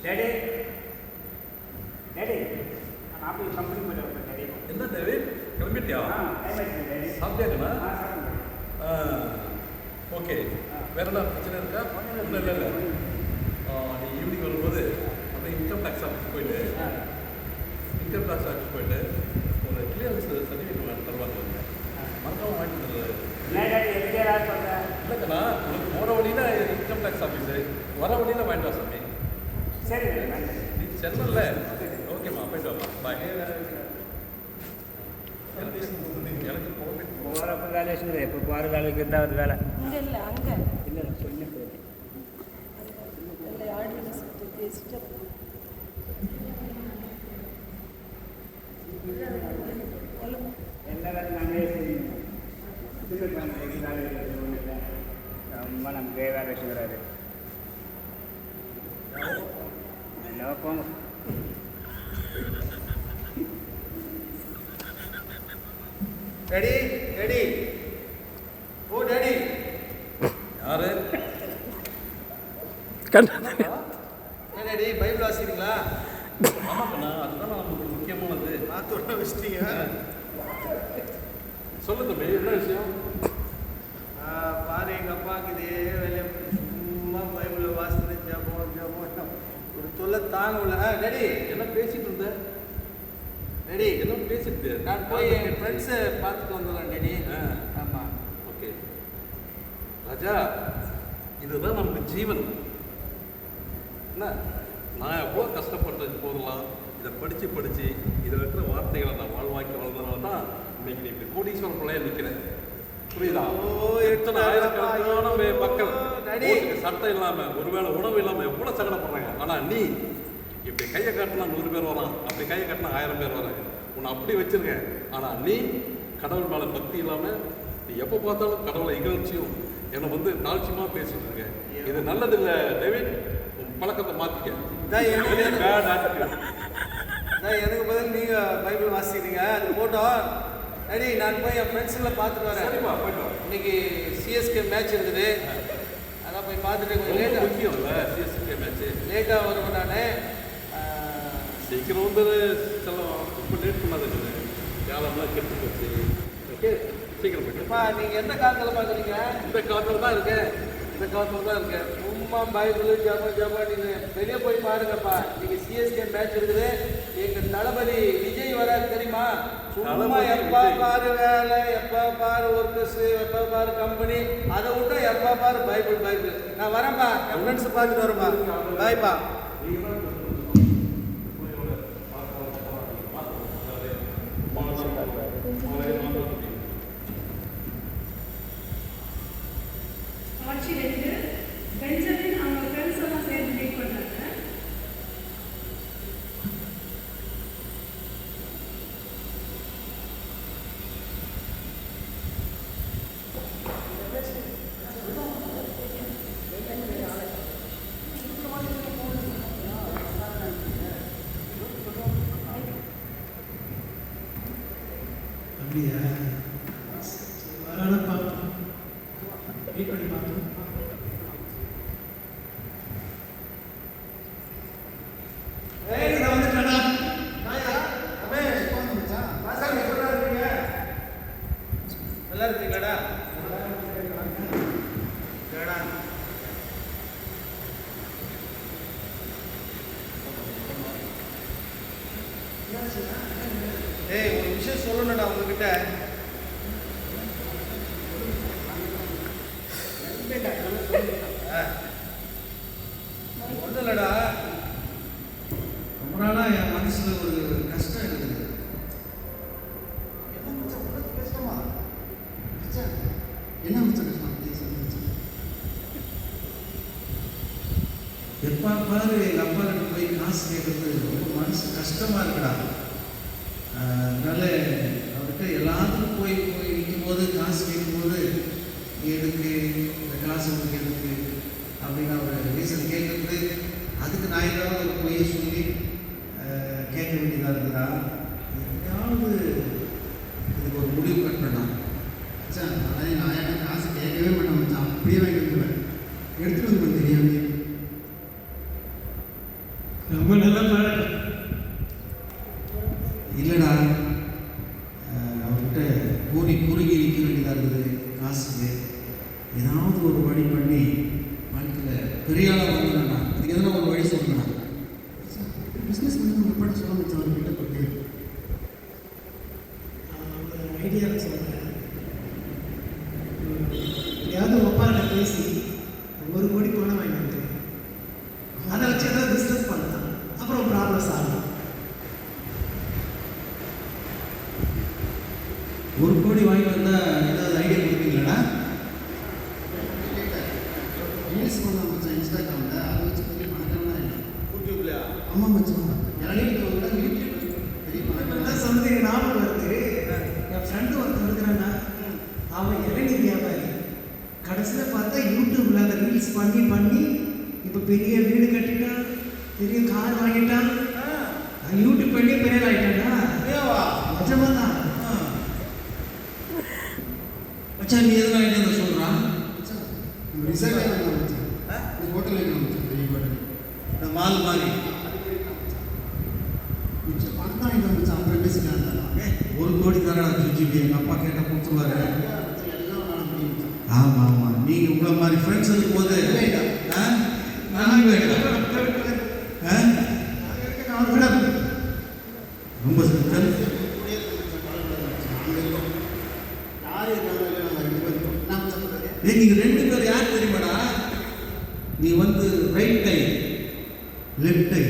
Daddy daddy ನಾನು office company ಮೇಲೆ ಹೋಗ್ತೇನೆ ಡ್ಯಾಡಿ. என்ன டேவிட் கிளம்பிட்டியா? டைம் ஆயிடுச்சு ಡ್ಯಾಡಿ. சாப்பிட்டியாங்கண்ணா? சாப்பிடுங்க. ஓகே. வேற என்ன பிரச்சனை இருக்கா? ஒன்றும் இல்லை. நீ ஈவினிங் வரும்போது அப்படியே இன்கம் டேக்ஸ் ஆஃபீஸ் போயிட்டு ஒரு கிளியரன்ஸ் சர்டிஃபிகேட் தருவாங்க. மறக்காம வாங்கிட்டு வந்துடுறது. என்ன டாடி எதுக்கே சொல்கிறேன்? இல்லைக்கண்ணா, உனக்கு போகிற வழியில் இன்கம் டேக்ஸ் ஆஃபீஸு, வர வழியில் வாங்கிட்டு வா சாமி. சரி நீ சென்னல்ல? ஓகேம்மா, போயிட்டு வாமா. பாய். எனக்கு போகிறப்ப வேலை வச்சுருந்தேன். எப்போ போகிற வேலைக்கு இருந்தால் ஒரு வேலை இங்கே இல்லை அங்கே இல்லை நான் சொன்னேன் போயிட்டு இல்லை ஆர்டினன்ஸ் பேசிட்டு எல்லா வேலை நானே செய்யணும். ரொம்ப நமக்கு வேலை வச்சுக்கிறாரு. நல்லா போங்க. டாடி டாடி ஓ டாடி யாரு? ஏன் டாடி பைபிள் வாசிக்கிறீங்களா? ஆமாக்கண்ணா, அதுதான் நமக்கு முக்கியமானது. மாத்தோட வச்சிட்டீங்க. சொல்லு தம்பி, என்ன விஷயம்? பாரு எங்கள் அப்பாவுக்கு இதே வேலையை சும்மா பைபிளில் வாசித்து ஜபம் ஒரு தொல்லை தாங்கல. டாடி என்ன பேசிட்டு இருந்த? டாடி என்ன பேசிட்டு? நான் போய் என் ஃப்ரெண்ட்ஸை பார்த்துட்டு வந்துடுறேன் டாடி. ஆமாம். ஓகே ராஜா, இதுதான் நமக்கு ஜீவன். என்ன, நான் எவ்வளோ கஷ்டப்பட்டது போதெல்லாம் இதை படித்து இதில் இருக்கிற வார்த்தைகளை நான் வாழ்வாக்கி வளர்ந்தனால தான் இன்னைக்கு நீ இப்படி கோடீஸ்வரம் பிள்ளைய நிற்கிறேன். புரியுதா? எத்தனை ஆயிரக்கணக்கான மக்கள் வீட்டுக்கு சட்டை இல்லாமல், ஒருவேளை உணவு இல்லாமல் எவ்வளோ சங்கடப்படுறாங்க. ஆனால் நீ இப்படி கையை காட்டினா 100 பேர் வரான், அப்படி கையை காட்டினா 1000 பேர் வராங்க. உன்னை அப்படி வச்சிருக்கேன். ஆனால் நீ கடவுள் மேலே பக்தி இல்லாமல் நீ எப்போ பார்த்தாலும் கடவுளை இகழ்ச்சியும் என்னை தாழ்ச்சியமாக பேசிட்டு இருக்கேன். இது நல்லதில்லை டேவிட். உன் பழக்கத்தை மாற்றிக்க. எனக்கு பதில் நீங்கள் பைபிள் வாசிக்கிறீங்க, அது போட்டோம். டாடி நான் போய் என் ஃப்ரெண்ட்ஸுங்களை பார்த்துட்டு வரேன். சரிப்பா, போய்ட்டு இன்னைக்கு சிஎஸ்கே மேட்ச் இருக்குது, அதான் போய் பார்த்துட்டு கொஞ்சம் லேட்டாக முக்கியம் இல்லை. சிஎஸ்கே மேட்ச்சு லேட்டாக வருவேன் நான். சீக்கிரம் செல்லம். ரொம்ப லேட் பண்ணாது. யாரெல்லாம் கெட்டு போச்சு. ஓகே, சீக்கிரம் போய்ட்டுப்பா. நீங்கள் எந்த காலத்தில் பார்க்குறீங்க? இந்த காலத்தில் தான் இருக்கேன். சும்மா பைபிள் ஜபம் நீங்கள் வெளியே போய் பாருங்கப்பா. நீங்கள் சிஎஸ்கே மேட்ச் இருக்குது, எங்கள் தளபதி விஜய் வராது தெரியுமா? சும்மா எப்போ பாரு வேலை, எப்போ பாரு ஒர்க்கர்ஸு, எப்போ பாரு கம்பெனி, அதை விட்டா எப்போ பாரு பைபிள். நான் வரேன்ப்பா, என் ஃப்ரெண்ட்ஸை பார்த்துட்டு வரேன்ப்பா. பாய்ப்பா. பெஞ்சமின் அவங்க ஃப்ரெண்ட்ஸ் எல்லாம் சேர்ந்து மீட் பண்ணாங்க. அப்படியா? வரான பார்த்தோம், வெயிட் பண்ணி பார்த்தோம். நல்லா இருக்கீங்களாடா? ஏய், ஒரு விஷயம் சொல்லணும்டா உங்ககிட்ட. ஒன்றும் இல்லைடா, ரொம்ப நாளாக என் மனசில் ஒரு கஷ்டம் இருக்குது. என்ன கஷ்டமா? எப்போ பாரு எங்கள் அப்பா கிட்ட போய் காசு கேட்கறது ரொம்ப மனசு கஷ்டமாக இருக்குடா. அதனால அவர்கிட்ட எல்லாத்துக்கும் போய் நிற்கும்போது காசு கேட்கும்போது எதுக்கு இந்த காசு உங்களுக்கு எதுக்கு அப்படின்னு அவர் ரீசன் கேட்குறது, அதுக்கு நான் ஏதாவது ஒரு பொய்யை சொல்லி கேட்க வேண்டியதாக இருக்குதா. எப்படியாவது இதுக்கு ஒரு முடிவு கட்டணும். நான் காசு கேட்க அப்படியே வாங்கி வந்துடுவேன். எடுத்துகிட்டு வந்து தெரியாமல் ரொம்ப நல்ல பழக்கம். இல்லைடா, அவர்கிட்ட குறுகி நிற்க வேண்டியதாக இருக்குது. காசுக்கு ஏதாவது ஒரு வழி பண்ணி வாழ்க்கையில் பெரிய ஆளாக வந்துடா. அதுக்கு எதனா ஒரு வழி சொல்லணும். பிஸ்னஸ் பண்ணி உங்கள் அப்பாட்ட சொல்ல வச்சு அவர்கிட்ட போட்டு ஐடியாவில் சொல்கிறேன். ஏதாவது ஒப்பாரிட்ட பேசி 1 கோடி பணம் வாங்கி வந்து அதை வச்சு ஏதாவது பிஸ்னஸ் பண்ணலாம். அப்புறம் ப்ராப்ளம் சால்வ். 1 கோடி வாங்கிட்டு வந்தால் ஏதாவது ஐடியா கொடுப்பீங்களாடா? ரீல்ஸ் பண்ணலாம் மச்சான் இன்ஸ்டாகிராமில். அதை வச்சு பெரிய பணக்காரலாம் இல்லை. யூடியூப்லையா? ஆமாம் மச்சான், இறங்கிட்டு விட யூடியூப் பெரிய பணக்காரன். சொன்னது ஞாபகம் வருது. என் ஃப்ரெண்டு ஒருத்தர் இருக்கிறான்னா, அவன் இளநீர் வியாபாரி. கடைசியில் பார்த்தா யூடியூப்ல அந்த ரீல்ஸ் பண்ணி இப்போ பெரிய வீடு கட்டிட்டான், பெரிய கார் வாங்கிட்டான். யூடியூப் பண்ணி பெரிய ஆகிட்டானா? நிஜமா தான். மச்சான், நீ எதுவும் ஐடியா தான் சொல்கிறான்? மச்சான் நம்ம ரிசல்ட்டே வேணாம் மச்சான். இந்த ஹோட்டல் வைக்கணும் மச்சான், பெரிய ஹோட்டல். இந்த மால் மாதிரி மிச்சம் பணம் தான் வாங்கிட்டு மச்சான். அப்புறம் பேசிக்கலாம். 1 கோடி தரடா சுஜிபி. எங்கள் அப்பா கேட்டால் கொடுத்துருவாரு. எல்லாம் வேணாம் முடியும் மச்சான். ஆமாம் ஆமாம், நீங்கள் உங்களை மாதிரி ஃப்ரெண்ட்ஸ் இருக்கும்போது ரொம்ப நீங்கள் 2 பேர் யார் தெரியுமாடா? நீ வந்து ரைட் டை லெஃப்ட் டை,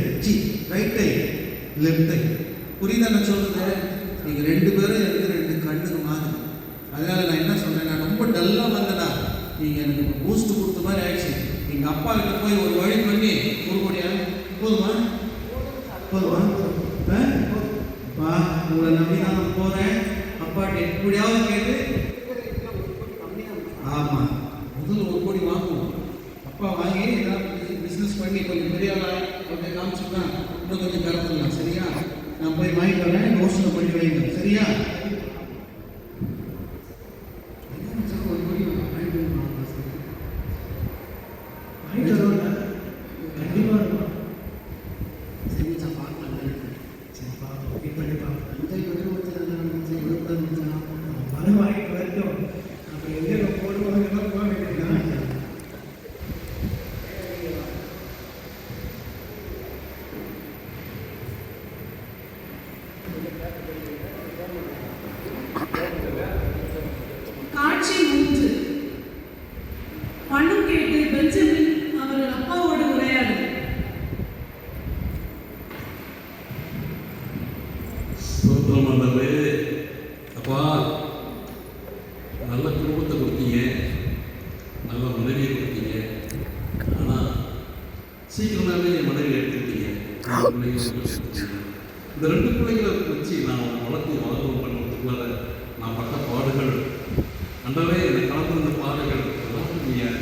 ரைட் டை லெஃப்ட் டை. புரியுதா நான் சொல்றது? நீங்கள் 2 பேரும் எனக்கு 2 கண்ணுக்கு மாதிரி. அதனால நான் என்ன சொல்றேன், நான் ரொம்ப டல்லாக வந்தேடா. நீங்கள் எனக்கு பூஸ்ட் கொடுத்த மாதிரி ஆயிடுச்சு. எங்கள் அப்பா கிட்ட போய் ஒரு வழி பண்ணி 1 கோடியா போதுமா? அப்பா, உங்களை நம்பி நான் போகிறேன். அப்பாட்ட எப்படியாவது கேட்டு, ஆமாம், முதல்ல 1 கோடி வாங்குவோம். அப்பா வாங்கி ஏதாவது பிஸ்னஸ் பண்ணி கொஞ்சம் பெரிய ஆளாக அப்படியே காமிச்சுன்னா இன்னும் கொஞ்சம் கறந்துடலாம். சரியா? நான் போய் வாங்கிட்டு வரேன். யோசனை பண்ணி வைங்க. சரியா? ஒரு கோடி வாங்கிட்டு வரணும். வாங்கிட்டு வருவாங்க. கண்டிப்பாக இருக்கும். சரி மச்சான், பார்க்கலாம். சரி பார்ப்போம். வெயிட் பண்ணி பார்ப்போம். அஞ்சாயிரம் கோடி மச்சான், மச்சான் விடக்கூடாது மச்சான். பணம் வாங்கிட்டு வரட்டும். அப்புறம் எங்கே போடுவாங்கலாம் போக வேண்டியதுதான். காட்சி 3. பணம் கேட்டு பெஞ்சமின் அவர்கள் அப்பாவோடு உரையாடு. ஸ்தோத்திரம் ஆண்டவரே. அப்பா, நல்ல குடும்பத்தை கொடுத்தீங்க, நல்ல மனைவியை கொடுத்தீங்க. ஆனால் சீக்கிரமாகவே என் மனைவி எடுத்துக்கிட்டீங்க. இந்த 2 பிள்ளைகளை வச்சு நான் வளர்த்து வளர்ப்பு பண்ணுறதுக்குள்ளார நான் பட்ட பாடுகள், அண்டவே என்னை கலந்துருந்த பாடுகள் எல்லாம் நீங்கள்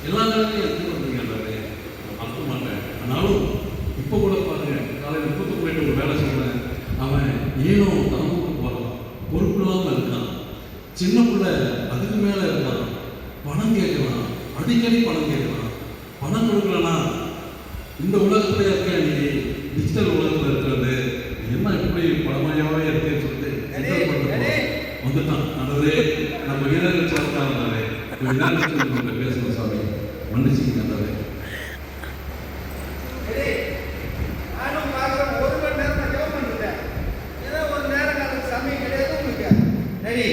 எல்லா நேரத்தையும் எடுத்து வந்தீங்க. அண்டவே நான் மறக்க மாட்டேன். ஆனாலும் இப்போ கூட பாருங்க, காலையில் 30 போயிட்டு ஒரு வேலை சொல்கிறேன். அவன் ஏனோ தாமுக்கு போகிறான், பொறுப்பு இல்லாமல் இருக்கான். சின்ன பிள்ளை அதுக்கு மேலே இருக்கான். பணம் கேட்கலாம், அடிக்கடி பணம் கேட்கலாம். பணம் கொடுக்கலனா இந்த உலகத்தில் இருக்க நீ டிஜிட்டல் உலகத்தில் இருக்கிறது என்ன இப்படி பழமையாகவே இருக்கேன்னு சொல்லிட்டு வந்துட்டான். அதாவது நம்ம வீரர்கள் சேர்த்தாலே வீரர்கள் பேசணும். சாமி மன்னிச்சுங்க. அதாவது நானும் பார்க்குறேன். 1 மணி நேரம் நான் ஜெபம் பண்ணிட்டேன். ஏதோ ஒரு நேரம் காலத்துக்கு சமயம் கிடையாது உங்களுக்கு. டேடி,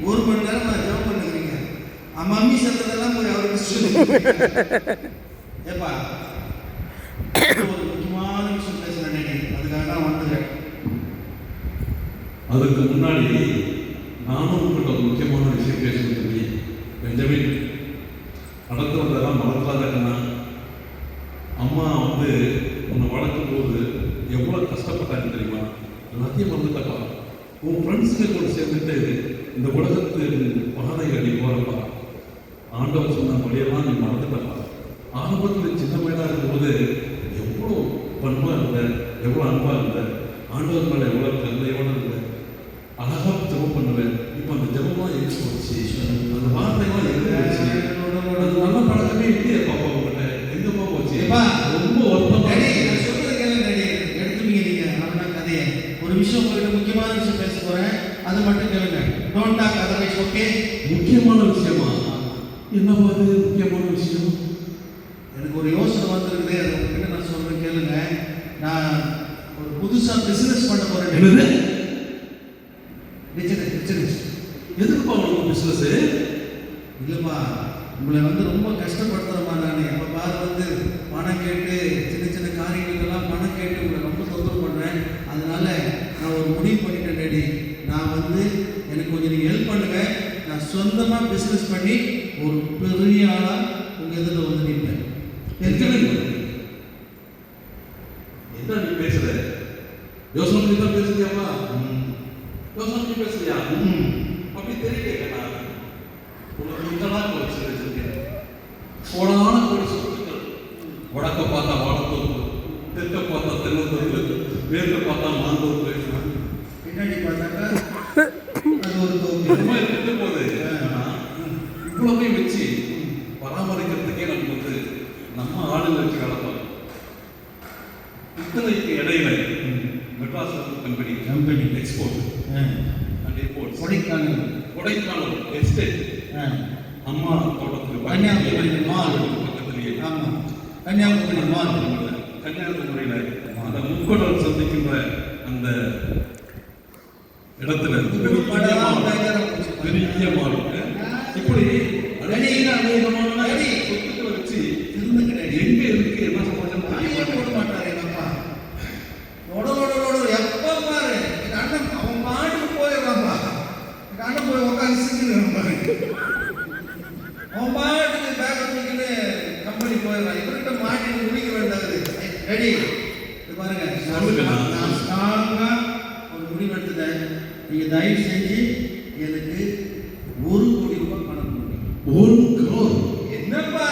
1 மணி நேரம் நான் ஜெபம் பண்ணுறீங்க. மம்மி சத்ததெல்லாம் போய் அவருக்கு சொல்லுங்க. ஏப்பா, ஒரு முக்கியமான விஷயம் பேசுகிறேன் டேடி. அதுக்காக தான் வந்துடுறேன். அதுக்கு முன்னாடி நானும் உங்கள்கிட்ட ஒரு முக்கியமான விஷயம் பேசணும். சொல்லி பெஞ்சமின் நடந்து வந்ததெல்லாம் மறந்துடாதேன்னா, அம்மா வந்து உன்னை வளர்க்கும் போது எவ்வளோ கஷ்டப்பட்டாங்க தெரியுமா? எல்லாத்தையும் மறந்துட்டப்பா. உன் ஃப்ரெண்ட்ஸுங்க கூட சேர்ந்துட்டு இந்த உலகத்து பாதைகள் நீ போகிறப்பா. ஆண்டவர் சொன்ன வழியெல்லாம் நீ மறந்துட்டப்பா. ஆரம்பத்தில் சின்ன பையனாக இருக்கும்போது எவ்வளோ பண்பாக இருந்த, எவ்வளோ அன்பாக இருந்த, ஆண்டவர் மேலே எவ்வளோ கருணையோடு இருந்த, அழகாக ஜெபம் பண்ணுவேன். இப்போ அந்த ஜெபமாக எங்கே போச்சு? அந்த வார்த்தைலாம் எங்கே போச்சு? முக்கியமான விஷயமா? என்னப்பா அது முக்கியமான விஷயம்? எனக்கு ஒரு யோசனை வந்திருக்குது, அது உங்ககிட்ட நான் சொல்றேன் கேளுங்க. நான் ஒரு புதுசா பிசினஸ் பண்ண போறேன். என்னது? பிசினஸ். எதுக்குப்பா உங்களுக்கு பிசினஸ்? இல்லைப்பா, உங்களை ரொம்ப கஷ்டப்படுத்துகிறமா நான். எப்போ பாரு பணம் கேட்டு சின்ன சின்ன காரியங்களுக்கெல்லாம் பணம் கேட்டு உங்களை ரொம்ப தொந்தரவு பண்ணுறேன். அதனால நான் ஒரு முடிவு பண்ணிட்டேன் டேடி. நான் எனக்கு கொஞ்சம் நீங்கள் ஹெல்ப் பண்ணுங்க. நான் சொந்தமாக பிஸ்னஸ் பண்ணி ஒரு பெரிய ஆளாக உங்கள் இதில் நிற்பேன். என்ன நீ பேசுற? யோசனை பண்ணி தான் பேசுறியாப்பா? யோசனை பண்ணி பேசுறியா? அப்படி தெரியல. உனக்கு இதெல்லாம் வச்சிருக்கேன். கோடான கோடி சொத்துக்கள். வடக்க பார்த்தா வாடத்தோப்பு, தெற்க பார்த்தா தென்னத்தோப்பு, மேற்க பார்த்தா மாந்தோப்பு, பின்னாடி பார்த்தாக்கா அது ஒரு தோப்பு. இருக்க போது இவ்வளவையும் வச்சு பராமரிக்கிறதுக்கே நமக்கு நம்ம ஆளுங்க வச்சு வளர்த்தோம். இத்தனைக்கு இடையில Madras company export and import, Kodaikanal estate, அம்மா தோட்டத்துக்கு கன்னியாகுமரி மால் பக்கத்துலேயே. ஆமாம், கன்னியாகுமரி மால். கன்னியாகுமரியில் அந்த முக்கடல் சந்திக்கின்ற அந்த இடத்துல பெரிய மால். இப்படி அநேகமான சொத்துக்களை வச்சு எங்க இருக்கு என்ன சமாச்சாரம் போட மாட்டாரு எங்கப்பா. எப்ப பாரு எங்க அண்ணன் அவன் பாட்டுக்கு போயிடுறான்ப்பா. எங்க அண்ணன் போய் உட்காந்து சிக்கிடுறான் பாரு. அவன் பாட்டுக்கு பேக்க தூக்கின்னு கம்பெனி போயிடுறான். இவர்கிட்ட மாட்டிட்டு முடிக்க வேண்டாது. ரெடி இது பாருங்க, நான் ஸ்ட்ராங்கா ஒரு முடிவு எடுத்துட்டேன். நீங்க தயவு செஞ்சு எனக்கு 1 கோடி ரூபாய் பணம் கொடுங்க. 1 crore? என்னப்பா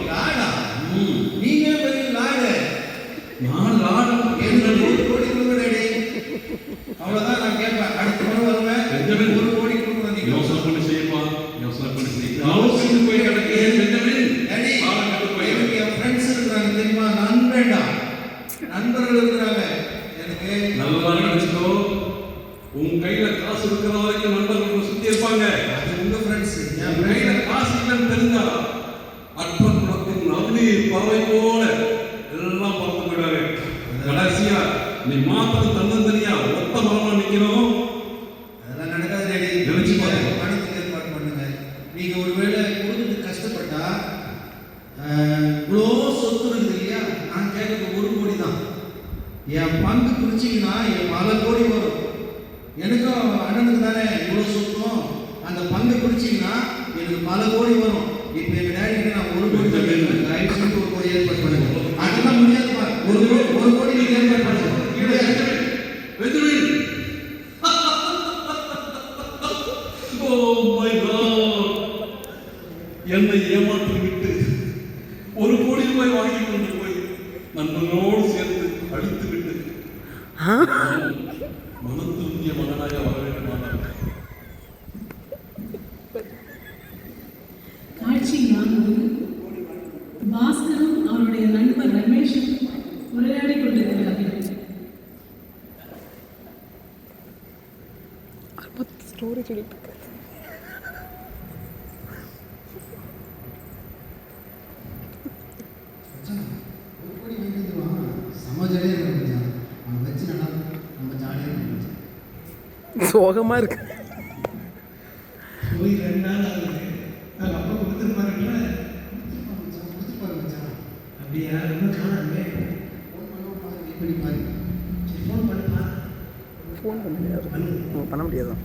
லாடா? நீங்க பெரிய லாடு. நான் லாடு. எனக்கு 1 கோடி கொடுங்க. அவ்வளவுதான் நான் கேட்பேன். அடுத்த முறை வருவேன் 1 கோடி கொடுங்க. யோசனை பண்ணி செய்யப்பா, யோசனை பண்ணி செய்ய போய் கிடக்கு. என் ஃப்ரெண்ட்ஸ் இருக்கிறாங்க தெரியுமா, நண்பர்கள் இருக்கிறாங்க எனக்கு. நல்லா நினைச்சுக்கோ, உன் கையில காசு இருக்கிற வரைக்கும் நண்பர்கள் சுத்தி இருப்பாங்க. அது உங்க ஃப்ரெண்ட்ஸ். என் கையில காசு இல்லைன்னு தெரிஞ்சா அற்ப குளத்தின் நவநீர் பறவை போல எல்லாம் பறந்து போயிடாரு. கடைசியா நீ மாத்திரம் தன்னந்தனியா ஒத்த மரமா நிக்கணும். அதெல்லாம் நடக்காது டேடி. நினைச்சு பாருங்க. பணத்துக்கு ஏற்பாடு பண்ணுங்க. நீங்க ஒருவேளை கொடுத்துட்டு கஷ்டப்பட்டா இவ்வளோ சொத்து இருக்குது இல்லையா, நான் கேட்கறது 1 கோடி தான். என் பங்கு பிரிச்சிங்கன்னா என் பல கோடி வரும். எனக்கும் அண்ணனுக்கு தானே இவ்வளோ சொத்தும். அந்த பங்கு பிரிச்சிங்கன்னா எனக்கு பல கோடி வரும். இப்போ எங்கள் டேடிக்கு நான் 1 கோடி தான் கேட்குறேன். தயவு செஞ்சு 1 கோடி ஏற்பாடு பண்ணுங்க. அதெல்லாம் முடியாதுப்பா. 1 கோடி நீங்கள் ஏற்பாடு பண்ணுங்க. என்னை ஏமாற்றி விட்டு 1 கோடி ரூபாய் வாங்கி கொண்டு போய் நண்பனோடு சேர்த்து அழித்து விட்டு மனம் திரும்பிய மகனாக வர வேண்டுமானார். காட்சி 4. பாஸ்கரும் அவருடைய நண்பர் ரமேஷும் உரையாடி கொண்டிருக்கிறார்கள். ஸ்டோரி சொல்லிட்டு இருக்கு. சோகமா இருக்கு. போய் 2 நாள் ஆகுது. நாங்கள் அப்பா கொடுத்துருப்பாருங்களா? அப்படியா? இன்னும் காணாமே. சரி, ஃபோன் பண்ணுப்பா. ஃபோன் பண்ண முடியாது, பண்ண முடியாதான்?